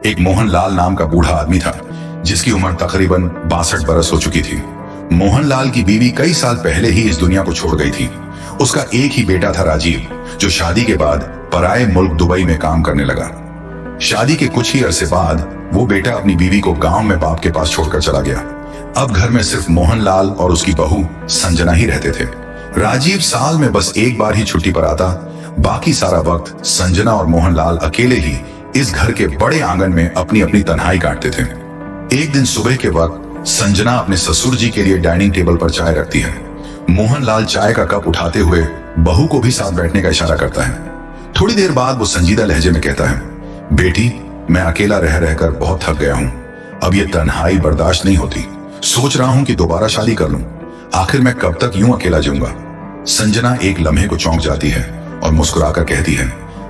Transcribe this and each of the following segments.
एक मोहनलाल नाम का बूढ़ा आदमी था जिसकी उम्र तकरीबन 62 बरस हो चुकी थी। मोहनलाल की बीवी कई साल पहले ही इस दुनिया को छोड़ गई थी। उसका एक ही बेटा था राजीव, जो शादी के बाद पराये मुल्क दुबई में काम करने लगा। शादी के कुछ ही अरसे बाद वो बेटा अपनी बीवी को गांव में बाप के पास छोड़कर चला गया। अब घर में सिर्फ मोहनलाल और उसकी बहू संजना ही रहते थे। राजीव साल में बस एक बार ही छुट्टी पर आता, बाकी सारा वक्त संजना और मोहनलाल अकेले ही इस घर के बड़े आंगन में अपनी अपनी तन्हाई काटते थे। एक दिन सुबह के वक्त संजना अपने ससुर जी के लिए डाइनिंग टेबल पर चाय रखती है। मोहनलाल चाय का कप उठाते हुए बहू को भी साथ बैठने का इशारा करता है। थोड़ी देर बाद वो संजीदा लहजे में कहता है, बेटी, मैं अकेला रह रहकर बहुत थक गया हूँ। अब ये तन्हाई बर्दाश्त नहीं होती। सोच रहा हूँ कि दोबारा शादी कर लूं। आखिर मैं कब तक यूं अकेला जीऊंगा। संजना एक लम्हे को चौंक जाती है और मुस्कुराकर कहती है,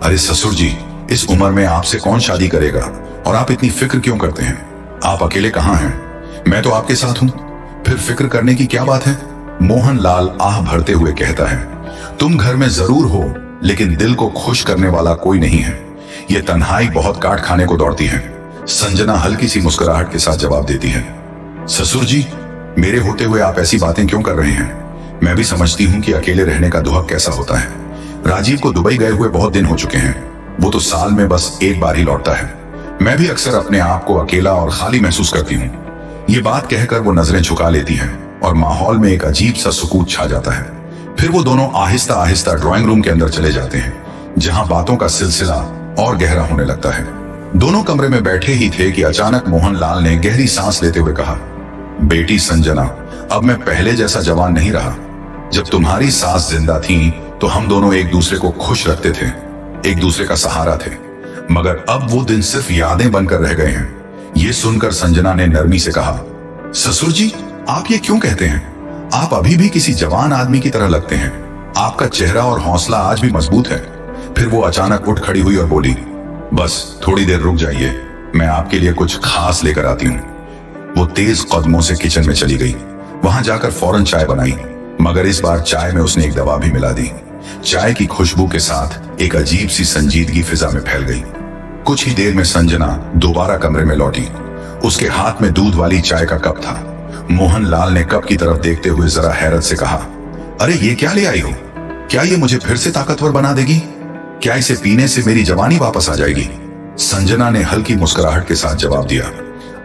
अरे ससुर जी, इस उम्र में आपसे कौन शादी करेगा और आप इतनी फिक्र क्यों करते हैं? आप अकेले कहाँ हैं? मैं तो आपके साथ हूं। फिर फिक्र करने की क्या बात है? मोहनलाल आह भरते हुए कहता है, तुम घर में जरूर हो, लेकिन दिल को खुश करने वाला कोई नहीं है। यह तन्हाई बहुत काट खाने को दौड़ती है। संजना हल्की सी मुस्कुराहट के साथ जवाब देती है, ससुर जी, मेरे होते हुए आप ऐसी बातें क्यों कर रहे हैं? मैं भी समझती हूँ कि अकेले रहने का दुहक कैसा होता है। राजीव को दुबई गए हुए बहुत दिन हो चुके हैं। वो तो साल में बस एक बार ही लौटता है। मैं भी अक्सर अपने आप को अकेला और खाली महसूस करती हूँ। ये बात कहकर वो नजरें झुका लेती हैं और माहौल में एक अजीब सा सुकून छा जाता है। फिर वो दोनों आहिस्ता आहिस्ता ड्राइंग रूम के अंदर चले जाते हैं, जहां बातों का सिलसिला और गहरा होने लगता है। दोनों कमरे में बैठे ही थे कि अचानक मोहनलाल ने गहरी सांस लेते हुए कहा, बेटी संजना, अब मैं पहले जैसा जवान नहीं रहा। जब तुम्हारी सास जिंदा थी तो हम दोनों एक दूसरे को खुश रखते थे, एक दूसरे का सहारा थे, मगर अब वो दिन सिर्फ यादें बनकर रह गए हैं। ये सुनकर संजना ने नरमी से कहा, ससुर जी, आप ये क्यों कहते हैं? आप अभी भी किसी जवान आदमी की तरह लगते हैं। आपका चेहरा और हौसला आज भी मजबूत है। फिर वो अचानक उठ खड़ी हुई और बोली, बस थोड़ी देर रुक जाइए, मैं आपके लिए कुछ खास लेकर आती हूँ। वो तेज कदमों से किचन में चली गई। वहां जाकर फौरन चाय बनाई, मगर इस बार चाय में उसने एक दवा भी मिला दी। चाय की खुशबू के साथ एक अजीब सी संजीदगी फिजा में फैल गई। कुछ ही देर में संजना दोबारा कमरे में लौटी। उसके हाथ में दूध वाली चाय का कप था। मोहनलाल ने कप की तरफ देखते हुए जरा हैरत से कहा, अरे ये क्या ले आई हो? क्या ये मुझे फिर से ताकतवर बना देगी? क्या इसे पीने से मेरी जवानी वापस आ जाएगी? संजना ने हल्की मुस्कुराहट के साथ जवाब दिया,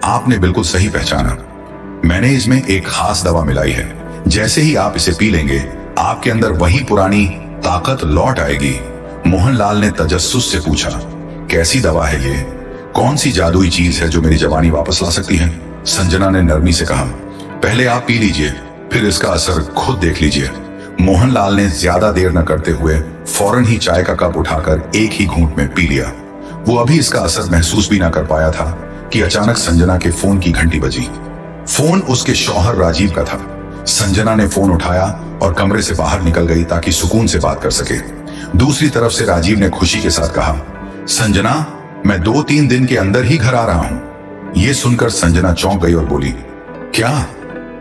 आपने बिल्कुल सही पहचाना। मैंने इसमें एक खास दवा मिलाई है। जैसे ही आप इसे पी लेंगे, आपके अंदर वही पुरानी ताकत लौट आएगी। मोहनलाल ने तजस्सुस से पूछा, कैसी दवा है ये? कौन सी जादुई चीज है जो मेरी जवानी वापस ला सकती है? संजना ने नरमी से कहा, पहले आप पी लीजिए, फिर इसका असर खुद देख लीजिए। मोहनलाल ने ज्यादा देर न करते हुए फौरन ही चाय का कप उठाकर एक ही घूंट में पी लिया। वो अभी इसका असर महसूस भी ना कर पाया था कि अचानक संजना के फोन की घंटी बजी। फोन उसके शौहर राजीव का था। संजना ने फोन उठाया और कमरे से बाहर निकल गई ताकि सुकून से बात कर सके। दूसरी तरफ से राजीव ने खुशी के साथ कहा, संजना, मैं 2-3 दिन के अंदर ही घर आ रहा हूं। यह सुनकर संजना चौंक गई और बोली, क्या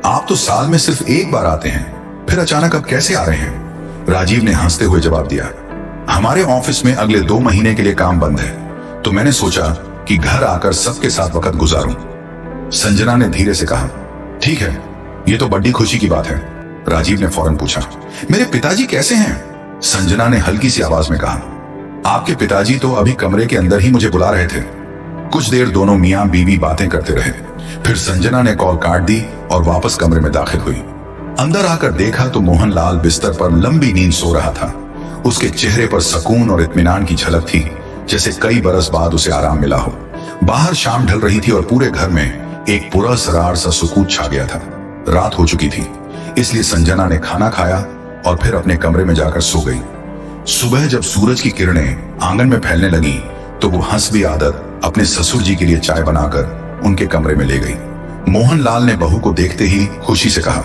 आप तो साल में सिर्फ एक बार आते हैं, फिर अचानक अब कैसे आ रहे हैं? राजीव ने हंसते हुए जवाब दिया, हमारे ऑफिस में अगले 2 महीने के लिए काम बंद है, तो मैंने सोचा कि घर आकर सबके साथ वक्त गुजारूं। संजना ने धीरे से कहा, ठीक है, ये तो बड़ी खुशी की बात है। राजीव ने फौरन पूछा, मेरे पिताजी कैसे हैं? संजना ने हल्की सी आवाज में कहा, आपके पिताजी तो अभी कमरे के अंदर ही मुझे बुला रहे थे। कुछ देर दोनों मियां बीवी बातें करते रहे। फिर संजना ने कॉल काट दी और वापस कमरे में दाखिल हुई। अंदर आकर देखा तो मोहनलाल बिस्तर पर लंबी नींद सो रहा था। उसके चेहरे पर सुकून और इत्मीनान की झलक थी, जैसे कई बरस बाद उसे आराम मिला हो। बाहर शाम ढल रही थी और पूरे घर में एक पुरअसरार सा सुकून छा गया था। रात हो चुकी थी, इसलिए संजना ने खाना खाया और फिर अपने कमरे में जाकर सो गई। सुबह जब सूरज की किरणें आंगन में फैलने लगी तो वो हंस भी आदत अपने ससुर जी के लिए चाय बनाकर उनके कमरे में ले गई। मोहनलाल ने बहू को देखते ही खुशी से कहा,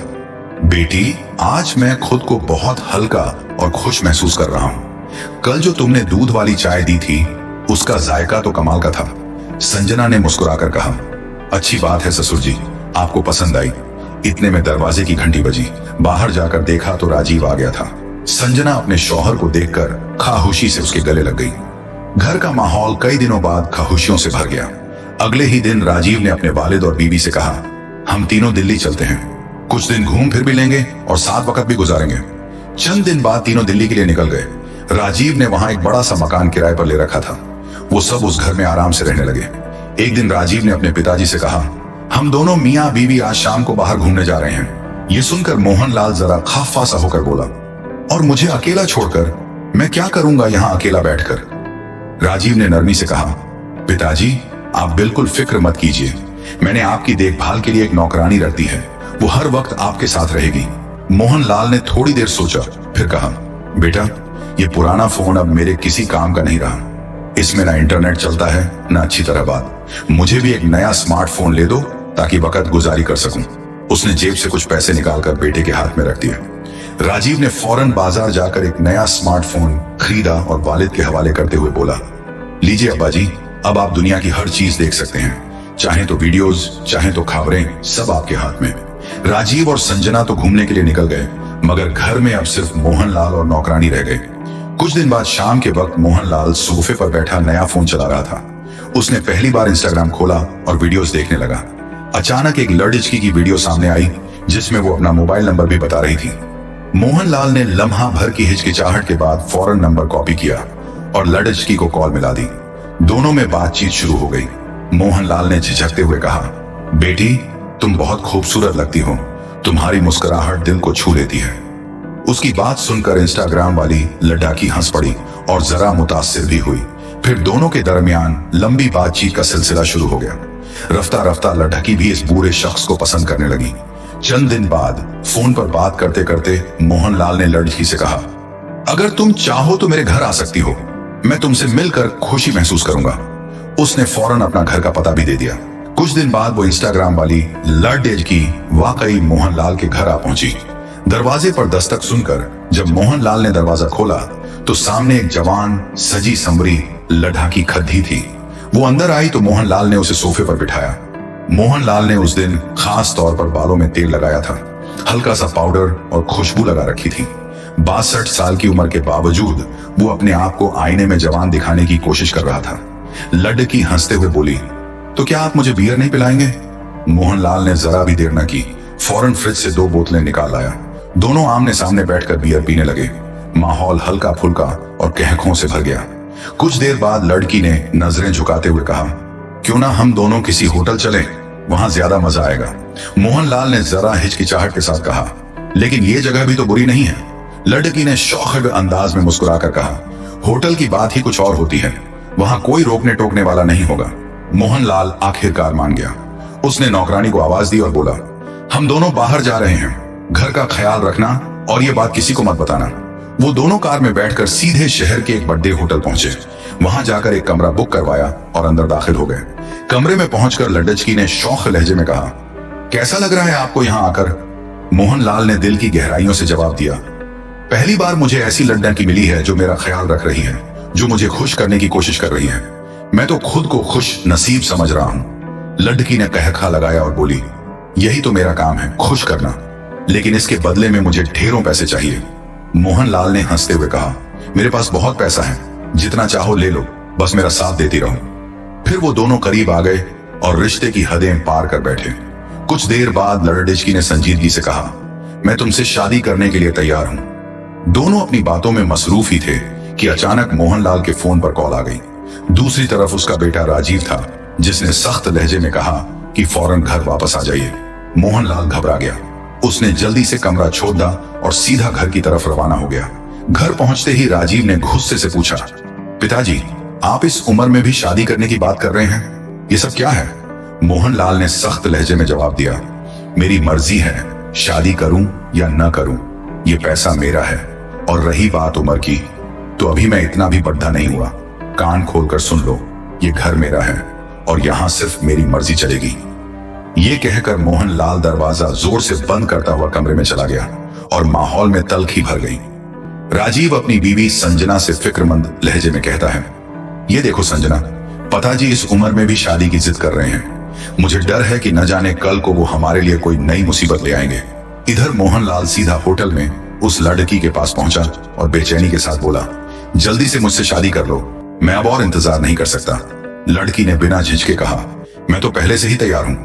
बेटी, आज मैं खुद को बहुत हल्का और खुश महसूस कर रहा हूं। कल जो तुमने दूध वाली चाय दी थी, उसका जायका तो कमाल का था। संजना ने मुस्कुराकर कहा, अच्छी बात है ससुर जी, आपको पसंद आई। इतने में दरवाजे की घंटी बजी। बाहर जाकर देखा तो राजीव आ गया था। संजना अपने शौहर को देखकर खामोशी से उसके गले लग गई। घर का माहौल कई दिनों बाद खामोशियों से भर गया। अगले ही दिन राजीव ने अपने वालिद और बीवी से कहा, हम तीनों दिल्ली चलते हैं, कुछ दिन घूम फिर भी लेंगे और साथ वक्त भी गुजारेंगे। चंद दिन बाद तीनों दिल्ली के लिए निकल गए। राजीव ने वहां एक बड़ा सा मकान किराए पर ले रखा था। वो सब उस घर में आराम से रहने लगे। एक दिन राजीव ने अपने पिताजी से कहा, हम दोनों मियाँ बीवी आज शाम को बाहर घूमने जा रहे हैं। ये सुनकर मोहनलाल जरा खफा सा होकर बोला, और मुझे अकेला छोड़कर मैं क्या करूंगा यहाँ अकेला बैठकर। राजीव ने नरमी से कहा, पिताजी आप बिल्कुल फिक्र मत कीजिए, मैंने आपकी देखभाल के लिए एक नौकरानी रखी है, वो हर वक्त आपके साथ रहेगी। मोहनलाल ने थोड़ी देर सोचा, फिर कहा, बेटा ये पुराना फोन अब मेरे किसी काम का नहीं रहा, इसमें ना इंटरनेट चलता है ना अच्छी तरह बात, मुझे भी एक नया स्मार्टफोन ले दो ताकि वक्त गुजारी कर सकूं। उसने जेब से कुछ पैसे निकालकर बेटे के हाथ में रख दिए। राजीव ने फौरन बाजार जाकर एक नया स्मार्टफोन खरीदा और वालिद के हवाले करते हुए बोला, लीजिए अब्बा जी, अब आप दुनिया की हर चीज देख सकते हैं, चाहे तो वीडियोस, चाहे तो खबरें, सब आपके हाथ में। राजीव और संजना तो घूमने के लिए निकल गए, मगर घर में अब सिर्फ मोहनलाल और नौकरानी रह गए। कुछ दिन बाद शाम के वक्त मोहनलाल सोफे पर बैठा नया फोन चला रहा था। उसने पहली बार इंस्टाग्राम खोला और वीडियोस देखने लगा। अचानक एक लड़की की वीडियो सामने आई जिसमें वो अपना मोबाइल नंबर भी बता रही थी। मोहनलाल ने लम्हा भर की हिचकिचाहट के बाद फौरन नंबर कॉपी किया और लड़की को कॉल मिला दी। दोनों में बातचीत शुरू हो गई। मोहनलाल ने झिझकते हुए कहा, बेटी तुम बहुत खूबसूरत लगती हो, तुम्हारी मुस्कुराहट दिल को छू लेती है। उसकी बात सुनकर इंस्टाग्राम वाली लड़की हंस पड़ी और जरा मुतासिर भी हुई। फिर दोनों के दरमियान लंबी बातचीत का सिलसिला शुरू हो गया। रफ्ता रफ्ता लड़की भी इस बुरे शख्स को पसंद करने लगी। चंद दिन बाद फोन पर बात करते करते मोहनलाल ने लड़की से कहा, अगर तुम चाहो तो मेरे घर आ सकती हो, मैं तुमसे मिलकर खुशी महसूस करूंगा। उसने फौरन अपना घर का पता भी दे दिया। कुछ दिन बाद वो इंस्टाग्राम वाली लड़की वाकई मोहनलाल के घर आ पहुंची। दरवाजे पर दस्तक सुनकर जब मोहनलाल ने दरवाजा खोला तो सामने एक जवान सजी संवरी लड़की खड़ी थी। वो अंदर आई तो मोहनलाल ने उसे सोफे पर बिठाया। मोहनलाल ने उस दिन खास तौर पर बालों में तेल लगाया था, हल्का सा पाउडर और खुशबू लगा रखी थी। 62 साल की उम्र के बावजूद वो अपने आप को आईने में जवान दिखाने की कोशिश कर रहा था। लड़की हंसते हुए बोली, तो क्या आप मुझे बियर नहीं पिलाएंगे? मोहनलाल ने जरा भी देर न की, फौरन फ्रिज से 2 बोतलें निकाल लाया। दोनों आमने सामने बैठकर बियर पीने लगे। माहौल हल्का फुल्का और कहकों से भर गया। कुछ देर बाद लड़की ने नजरें झुकाते हुए कहा, क्यों ना हम दोनों किसी होटल चलें, वहां ज्यादा मजा आएगा। मोहनलाल ने जरा हिचकिचाहट के साथ कहा, लेकिन ये जगह भी तो बुरी नहीं है। लड़की ने शौखिया अंदाज में मुस्कुराकर कहा, होटल की बात ही कुछ और होती है, वहां कोई रोकने टोकने वाला नहीं होगा। मोहनलाल आखिरकार मान गया। उसने नौकरानी को आवाज दी और बोला, हम दोनों बाहर जा रहे हैं, घर का ख्याल रखना और ये बात किसी को मत बताना। वो दोनों कार में बैठकर सीधे शहर के एक बड़े होटल पहुंचे। वहां जाकर एक कमरा बुक करवाया और अंदर दाखिल हो गए। कमरे में पहुंचकर लड़की ने शौक लहजे में कहा, कैसा लग रहा है आपको यहाँ आकर? मोहनलाल ने दिल की गहराइयों से जवाब दिया, पहली बार मुझे ऐसी लड़की मिली है जो मेरा ख्याल रख रही है, जो मुझे खुश करने की कोशिश कर रही है। मैं तो खुद को खुश नसीब समझ रहा हूँ। लड़की ने कहखा लगाया और बोली, यही तो मेरा काम है, खुश करना, लेकिन इसके बदले में मुझे ढेरों पैसे चाहिए। मोहनलाल ने हंसते हुए कहा, मेरे पास बहुत पैसा है, जितना चाहो ले लो, बस मेरा साथ देती रहो। फिर वो दोनों करीब आ गए और रिश्ते की हदें पार कर बैठे। कुछ देर बाद लड़की ने संजीदगी से कहा, मैं तुमसे शादी करने के लिए तैयार हूं। दोनों अपनी बातों में मसरूफ ही थे कि अचानक मोहनलाल के फोन पर कॉल आ गई। दूसरी तरफ उसका बेटा राजीव था, जिसने सख्त लहजे में कहा कि फौरन घर वापस आ जाइए। मोहनलाल घबरा गया। उसने जल्दी से कमरा छोड़ दिया और सीधा घर की तरफ रवाना हो गया। घर पहुंचते ही राजीव ने गुस्से से पूछा, पिताजी आप इस उम्र में भी शादी करने की बात कर रहे हैं, ये सब क्या है? मोहनलाल ने सख्त लहजे में जवाब दिया, मेरी मर्जी है, शादी करूं या न करूं, ये पैसा मेरा है, और रही बात उम्र की, तो अभी मैं इतना भी बड्ढा नहीं हुआ। कान खोलकर सुन लो, ये घर मेरा है और यहां सिर्फ मेरी मर्जी चलेगी। ये कहकर मोहनलाल दरवाजा जोर से बंद करता हुआ कमरे में चला गया और माहौल में तल्खी भर गई। राजीव अपनी बीवी संजना से फिक्रमंद लहजे में कहता है, ये देखो संजना, पिताजी इस उम्र में भी शादी की जिद कर रहे हैं। मुझे डर है कि न जाने कल को वो हमारे लिए कोई नई मुसीबत ले आएंगे। इधर मोहनलाल सीधा होटल में उस लड़की के पास पहुंचा और बेचैनी के साथ बोला, जल्दी से मुझसे शादी कर लो, मैं अब और इंतजार नहीं कर सकता। लड़की ने बिना झिझके कहा, मैं तो पहले से ही तैयार हूँ,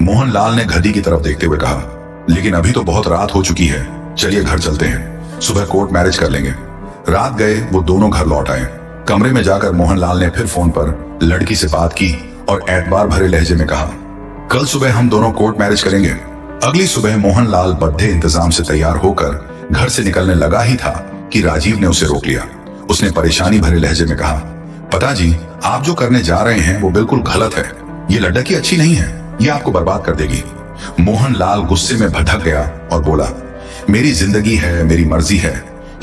मोहनलाल ने घड़ी की तरफ देखते हुए कहा। लेकिन अभी तो बहुत रात हो चुकी है, चलिए घर चलते हैं, सुबह कोर्ट मैरिज कर लेंगे। रात गए वो दोनों घर लौट आए। कमरे में जाकर मोहनलाल ने फिर फोन पर लड़की से बात की और एतबार भरे लहजे में कहा, कल सुबह हम दोनों कोर्ट मैरिज करेंगे। अगली सुबह मोहनलाल बड़े इंतजाम से तैयार होकर घर से निकलने लगा ही था कि राजीव ने उसे रोक लिया। उसने परेशानी भरे लहजे में कहा, पिताजी, आप जो करने जा रहे हैं वो बिल्कुल गलत है। ये लड़की अच्छी नहीं है, ये आपको बर्बाद कर देगी। मोहनलाल गुस्से में भड़क गया और बोला, मेरी जिंदगी है, मेरी मर्जी है,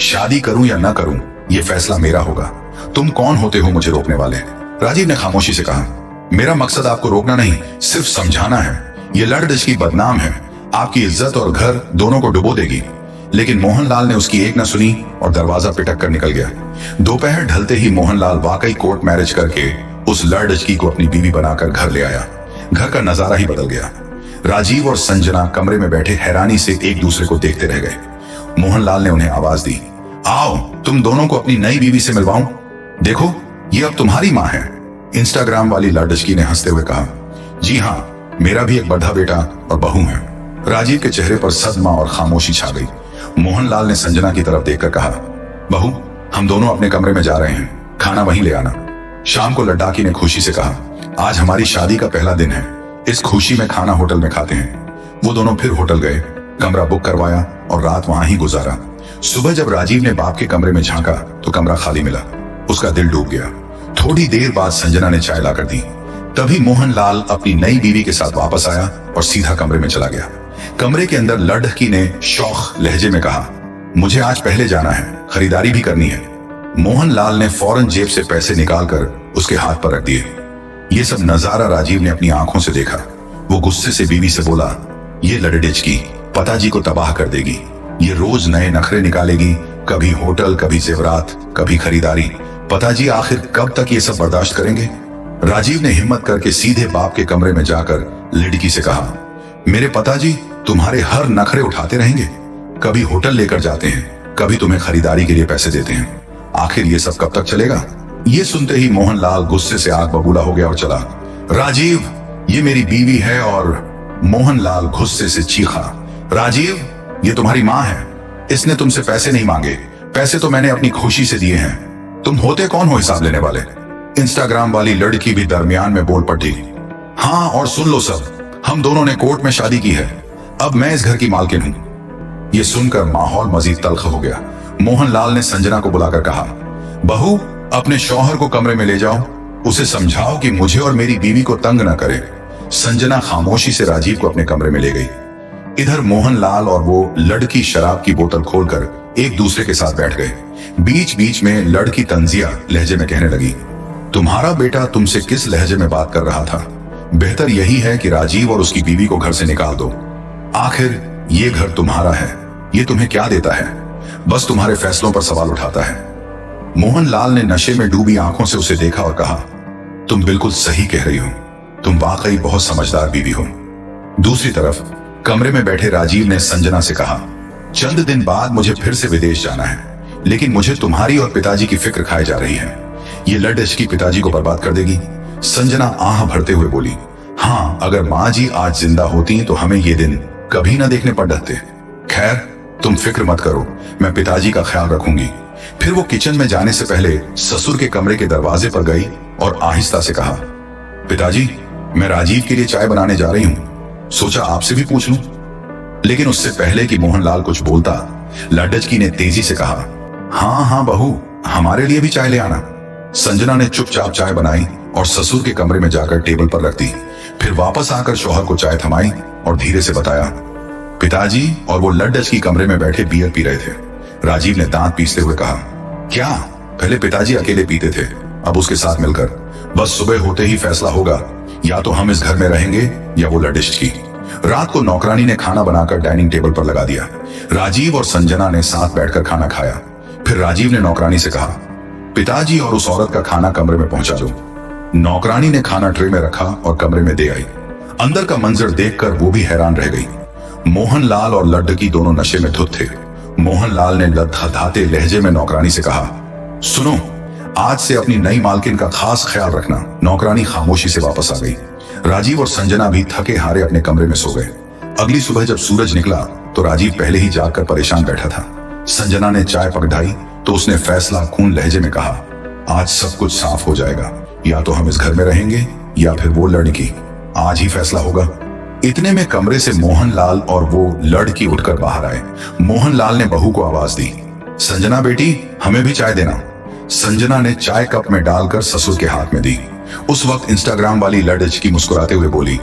शादी करूं या ना करूं ये फैसला मेरा होगा। तुम कौन होते हो मुझे रोकने वाले? राजीव ने खामोशी से कहा, मेरा मकसद आपको रोकना नहीं, सिर्फ समझाना है। ये लड़की की बदनाम है, आपकी इज्जत और घर दोनों को डुबो देगी। लेकिन मोहनलाल ने उसकी एक न सुनी और दरवाजा पिटक कर निकल गया। दोपहर ढलते ही मोहनलाल वाकई कोर्ट मैरिज करके उस लड़की को अपनी बीवी बनाकर घर ले आया। घर का नजारा ही बदल गया। राजीव और संजना कमरे में बैठे हैरानी से एक दूसरे को देखते रह गए। मोहनलाल ने उन्हें आवाज दी, आओ तुम दोनों को अपनी नई बीवी से मिलवाऊं। देखो ये अब तुम्हारी माँ है। इंस्टाग्राम वाली लड़की ने हंसते हुए कहा, जी हाँ, मेरा भी एक बड़ा बेटा और बहू है। राजीव के चेहरे पर सदमा और खामोशी छा गई। मोहनलाल ने संजना की तरफ देखकर कहा, बहू, हम दोनों अपने कमरे में जा रहे हैं, खाना वहीं ले आना। शाम को लड़की ने खुशी से कहा, आज हमारी शादी का पहला दिन है, इस खुशी में खाना होटल में खाते हैं। वो दोनों फिर होटल गए, कमरा बुक करवाया और रात वहां ही गुजारा। सुबह जब राजीव ने बाप के कमरे में झांका तो कमरा खाली मिला। उसका दिल डूब गया। थोड़ी देर बाद संजना ने चाय लाकर दी। तभी मोहनलाल अपनी नई बीवी के साथ वापस आया और सीधा कमरे में चला गया। कमरे के अंदर लड़की ने शौक लहजे में कहा, मुझे आज पहले जाना है, खरीदारी भी करनी है। मोहनलाल ने फौरन जेब से पैसे निकालकर उसके हाथ पर रख दिए। ये सब नजारा राजीव ने अपनी आंखों से देखा। वो गुस्से से बीवी से बोला, ये लड़की पिताजी को तबाह कर देगी। ये रोज नए नखरे निकालेगी, कभी होटल, कभी जेवरात, कभी खरीदारी। पिताजी आखिर कब तक ये सब बर्दाश्त करेंगे? राजीव ने हिम्मत करके सीधे बाप के कमरे में जाकर लड़की से कहा, मेरे पिताजी तुम्हारे हर नखरे उठाते रहेंगे, कभी होटल लेकर जाते हैं, कभी तुम्हें खरीदारी के लिए पैसे देते हैं। आखिर ये सब कब तक चलेगा? ये सुनते ही मोहनलाल गुस्से से आग बबूला हो गया और चला। राजीव, ये मेरी बीवी है। और मोहनलाल गुस्से से चीखा, राजीव, ये तुम्हारी माँ है, इसने तुमसे पैसे नहीं मांगे, पैसे तो मैंने अपनी खुशी से दिए हैं। तुम होते कौन हो हिसाब लेने वाले? इंस्टाग्राम वाली लड़की भी दरमियान में बोल पड़ी, हाँ, और सुन लो सब, हम दोनों ने कोर्ट में शादी की है, अब मैं इस घर की मालकिन हूं। यह सुनकर माहौल मजीद तल्ख हो गया। मोहनलाल ने संजना को बुलाकर कहा, बहू, अपने शौहर को कमरे में ले जाओ, उसे समझाओ कि मुझे और मेरी बीवी को तंग न करे। संजना खामोशी से राजीव को अपने कमरे में ले गई। इधर मोहनलाल और वो लड़की शराब की बोतल खोलकर एक दूसरे के साथ बैठ गए। बीच बीच में लड़की तंजिया लहजे में कहने लगी, तुम्हारा बेटा तुमसे किस लहजे में बात कर रहा था? बेहतर यही है कि राजीव और उसकी बीवी को घर से निकाल दो। आखिर ये घर तुम्हारा है, ये तुम्हें क्या देता है? बस तुम्हारे फैसलों पर सवाल उठाता है। मोहनलाल ने नशे में डूबी आंखों से उसे देखा और कहा, तुम बिल्कुल सही कह रही हो, तुम वाकई बहुत समझदार बीवी हो। दूसरी तरफ कमरे में बैठे राजीव ने संजना से कहा, चंद दिन बाद मुझे फिर से विदेश जाना है, लेकिन मुझे तुम्हारी और पिताजी की फिक्र खाई जा रही है। ये लड़की पिताजी को बर्बाद कर देगी। संजना आह भरते हुए बोली, हाँ, अगर माँ जी आज जिंदा होती तो हमें ये दिन कभी ना देखने पड़ जाते। खैर, तुम फिक्र मत करो, मैं पिताजी का ख्याल रखूंगी। फिर वो किचन में जाने से पहले ससुर के कमरे के दरवाजे पर गई और आहिस्ता से कहा, पिताजी, मैं राजीव के लिए चाय बनाने जा रही हूँ, सोचा आपसे भी पूछ लूं। लेकिन उससे पहले कि मोहनलाल कुछ बोलता, लड़की ने तेजी से कहा, हाँ हाँ बहू, हमारे लिए भी चाय ले आना। संजना ने चुपचाप चाय बनाई और ससुर के कमरे में जाकर टेबल पर रख दी। फिर वापस आकर शौहर को चाय थमाई और धीरे से बताया, पिताजी और वो लड़की कमरे में बैठे बियर पी रहे थे। राजीव ने दांत पीसते हुए कहा, क्या? पहले पिताजी अकेले पीते थे, अब उसके साथ मिलकर। बस सुबह होते ही फैसला होगा, या तो हम इस घर में रहेंगे या वो लड़की। रात को नौकरानी ने खाना बनाकर डाइनिंग टेबल पर लगा दिया। राजीव और संजना ने साथ बैठकर खाना खाया। फिर राजीव ने नौकरानी से कहा, पिताजी और उस औरत का खाना कमरे में पहुंचा दो। नौकरानी ने खाना ट्रे में रखा और कमरे में दे आई। अंदर का मंजर देखकर वो भी हैरान रह गई। मोहनलाल और लड़की दोनों नशे में धुत थे। मोहनलाल ने लदखदाते लहजे में नौकरानी से कहा, सुनो, आज से अपनी नई मालकिन का खास ख्याल रखना। नौकरानी खामोशी से वापस आ गई। राजीव और संजना भी थके हारे अपने कमरे में सो गए। अगली सुबह जब सूरज निकला तो राजीव पहले ही जागकर परेशान बैठा था। संजना ने चाय पकड़ाई तो उसने फैसला खून लहजे में कहा, आज सब कुछ साफ हो जाएगा, या तो हम इस घर में रहेंगे या फिर वो लड़की, आज ही फैसला होगा। इतने में कमरे से मोहनलाल और वो लड़की उठकर बाहर आए। मोहनलाल ने बहू को आवाज दी, संजना बेटी, हमें भी चाय देना। संजना ने चाय कप में डालकर ससुर के हाथ में दी। उस वक्त इंस्टाग्राम वाली लड़की मुस्कुराते हुए बोली,